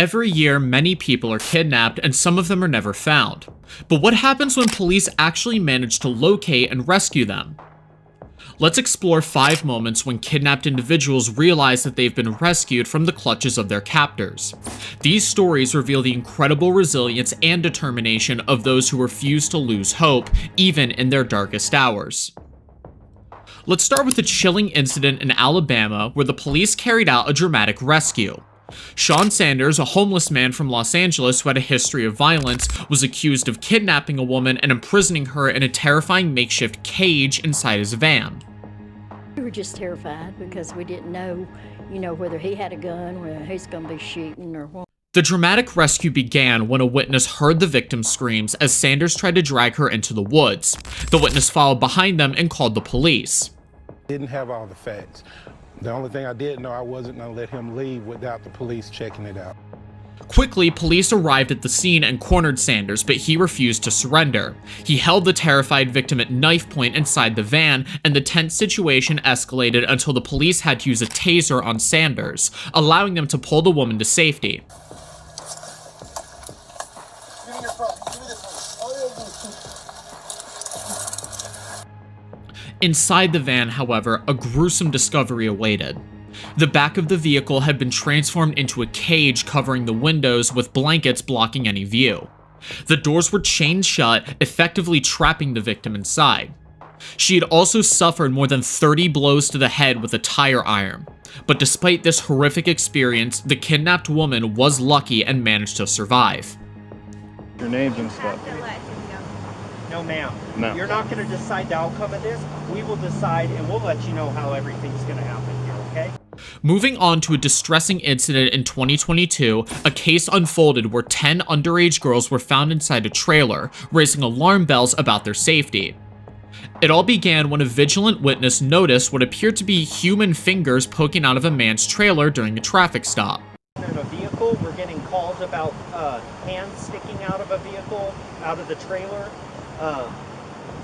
Every year, many people are kidnapped and some of them are never found. But what happens when police actually manage to locate and rescue them? Let's explore 5 moments when kidnapped individuals realize that they've been rescued from the clutches of their captors. These stories reveal the incredible resilience and determination of those who refuse to lose hope, even in their darkest hours. Let's start with a chilling incident in Alabama where the police carried out a dramatic rescue. Sean Sanders, a homeless man from Los Angeles who had a history of violence, was accused of kidnapping a woman and imprisoning her in a terrifying makeshift cage inside his van. We were just terrified because we didn't know, whether he had a gun, whether he's going to be shooting or what. The dramatic rescue began when a witness heard the victim's screams as Sanders tried to drag her into the woods. The witness followed behind them and called the police. Didn't have all the facts. The only thing I did know, I wasn't going to let him leave without the police checking it out. Quickly, police arrived at the scene and cornered Sanders, but he refused to surrender. He held the terrified victim at knife point inside the van, and the tense situation escalated until the police had to use a taser on Sanders, allowing them to pull the woman to safety. Inside the van, however, a gruesome discovery awaited. The back of the vehicle had been transformed into a cage covering the windows with blankets blocking any view. The doors were chained shut, effectively trapping the victim inside. She had also suffered more than 30 blows to the head with a tire iron. But despite this horrific experience, the kidnapped woman was lucky and managed to survive. Your names and stuff. No, ma'am. No. You're not going to decide the outcome of this. We will decide, and we'll let you know how everything's going to happen here, okay? Moving on to a distressing incident in 2022, a case unfolded where 10 underage girls were found inside a trailer, raising alarm bells about their safety. It all began when a vigilant witness noticed what appeared to be human fingers poking out of a man's trailer during a traffic stop. In a vehicle, we're getting calls about hands sticking out of a vehicle, out of the trailer.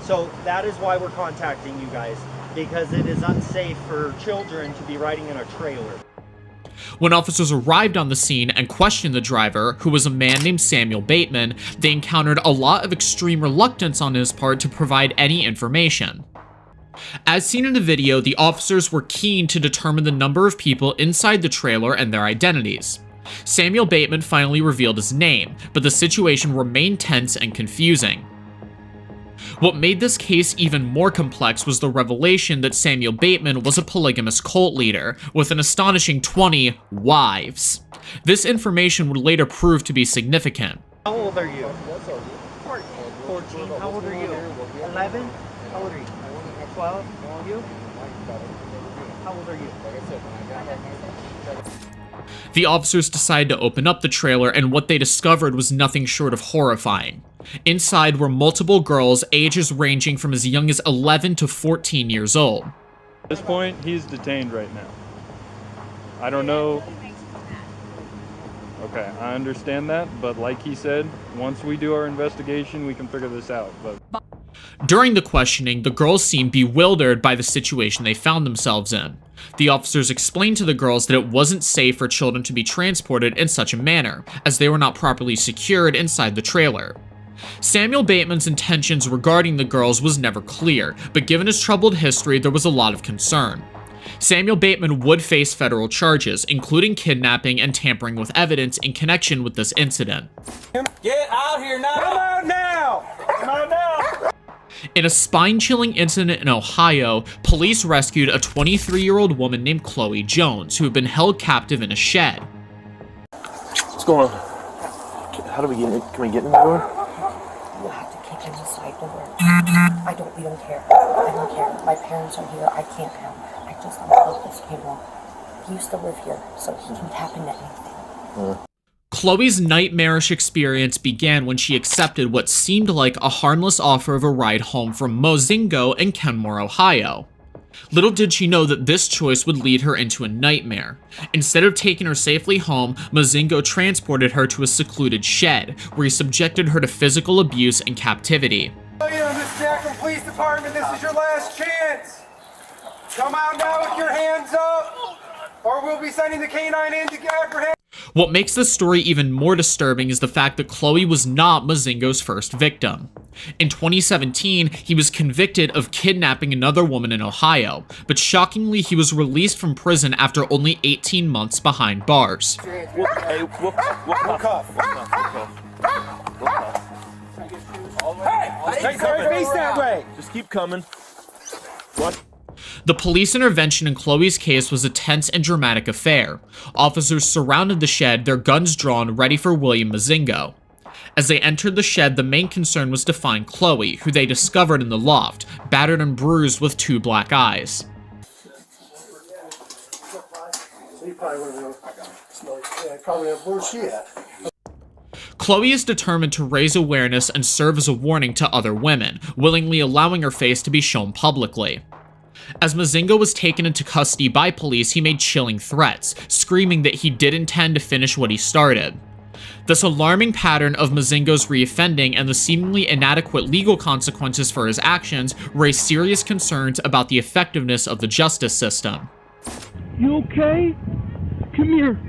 So that is why we're contacting you guys, because it is unsafe for children to be riding in a trailer. When officers arrived on the scene and questioned the driver, who was a man named Samuel Bateman, they encountered a lot of extreme reluctance on his part to provide any information. As seen in the video, the officers were keen to determine the number of people inside the trailer and their identities. Samuel Bateman finally revealed his name, but the situation remained tense and confusing. What made this case even more complex was the revelation that Samuel Bateman was a polygamous cult leader, with an astonishing 20 wives. This information would later prove to be significant. How old are you? 14. How old are you? 11? How old are you? 12? You? How old are you? The officers decided to open up the trailer, and what they discovered was nothing short of horrifying. Inside were multiple girls, ages ranging from as young as 11 to 14 years old. At this point, he's detained right now. I don't know. Okay, I understand that, but like he said, once we do our investigation, we can figure this out. But during the questioning, the girls seemed bewildered by the situation they found themselves in. The officers explained to the girls that it wasn't safe for children to be transported in such a manner, as they were not properly secured inside the trailer. Samuel Bateman's intentions regarding the girls was never clear, but given his troubled history, there was a lot of concern. Samuel Bateman would face federal charges, including kidnapping and tampering with evidence in connection with this incident. Get out here now! Come out now! Come out now! In a spine-chilling incident in Ohio, police rescued a 23-year-old woman named Chloe Jones, who had been held captive in a shed. What's going on? How do we get in? Can we get in the door? You have to kick in the side door. We don't care. I don't care. My parents are here. I can't help. I just want to help this kid along. He used to live here, so he can tap into anything. Chloe's nightmarish experience began when she accepted what seemed like a harmless offer of a ride home from Mozingo in Kenmore, Ohio. Little did she know that this choice would lead her into a nightmare. Instead of taking her safely home, Mozingo transported her to a secluded shed, where he subjected her to physical abuse and captivity. This Jackson Police Department, this is your last chance. Come out now with your hands up, or we'll be sending the K-9 in to apprehend. What makes this story even more disturbing is the fact that Chloe was not Mozingo's first victim. In 2017, he was convicted of kidnapping another woman in Ohio, but shockingly he was released from prison after only 18 months behind bars. We'll cuff. Hey, face that way. Just keep coming. What? The police intervention in Chloe's case was a tense and dramatic affair. Officers surrounded the shed, their guns drawn, ready for William Mozingo. As they entered the shed, the main concern was to find Chloe, who they discovered in the loft, battered and bruised with 2 black eyes. Where's she at? Chloe is determined to raise awareness and serve as a warning to other women, willingly allowing her face to be shown publicly. As Mozingo was taken into custody by police, he made chilling threats, screaming that he did intend to finish what he started. This alarming pattern of Mozingo's reoffending and the seemingly inadequate legal consequences for his actions raised serious concerns about the effectiveness of the justice system. You okay? Come here.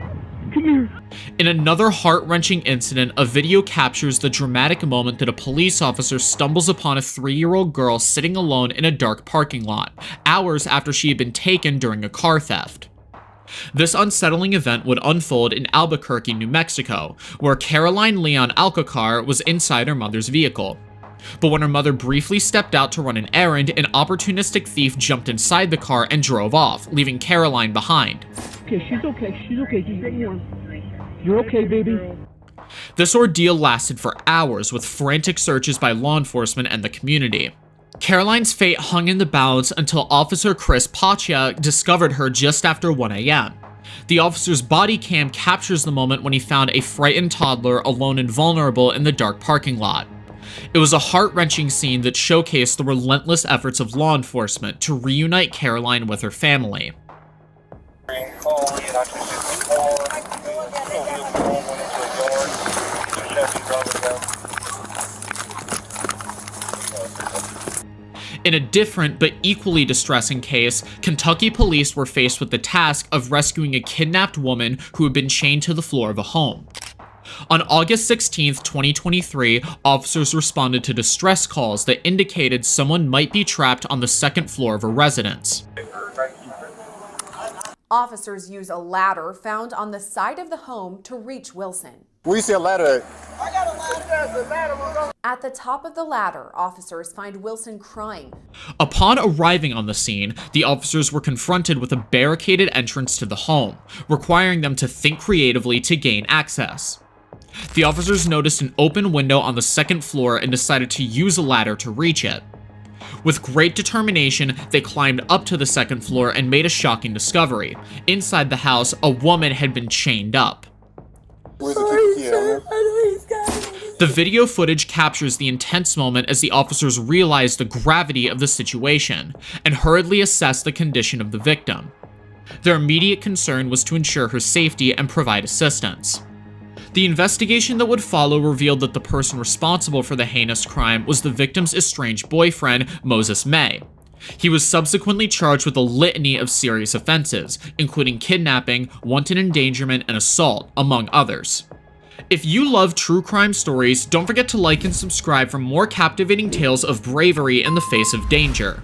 Come here. In another heart-wrenching incident, a video captures the dramatic moment that a police officer stumbles upon a 3-year-old girl sitting alone in a dark parking lot, hours after she had been taken during a car theft. This unsettling event would unfold in Albuquerque, New Mexico, where Caroline Leon Alcacar was inside her mother's vehicle. But when her mother briefly stepped out to run an errand, an opportunistic thief jumped inside the car and drove off, leaving Caroline behind. Okay, she's okay. She's okay. She's getting warm. You're okay, baby. This ordeal lasted for hours, with frantic searches by law enforcement and the community. Caroline's fate hung in the balance until Officer Chris Paccia discovered her just after 1 a.m. The officer's body cam captures the moment when he found a frightened toddler alone and vulnerable in the dark parking lot. It was a heart-wrenching scene that showcased the relentless efforts of law enforcement to reunite Caroline with her family. In a different but equally distressing case, Kentucky police were faced with the task of rescuing a kidnapped woman who had been chained to the floor of a home. On August 16, 2023, officers responded to distress calls that indicated someone might be trapped on the 2nd floor of a residence. Officers use a ladder found on the side of the home to reach Wilson. Where you see a ladder? I got a ladder. At the top of the ladder, officers find Wilson crying. Upon arriving on the scene, the officers were confronted with a barricaded entrance to the home, requiring them to think creatively to gain access. The officers noticed an open window on the 2nd floor and decided to use a ladder to reach it. With great determination, they climbed up to the 2nd floor and made a shocking discovery. Inside the house, a woman had been chained up. The video footage captures the intense moment as the officers realize the gravity of the situation and hurriedly assess the condition of the victim. Their immediate concern was to ensure her safety and provide assistance. The investigation that would follow revealed that the person responsible for the heinous crime was the victim's estranged boyfriend, Moses May. He was subsequently charged with a litany of serious offenses, including kidnapping, wanton endangerment, and assault, among others. If you love true crime stories, don't forget to like and subscribe for more captivating tales of bravery in the face of danger.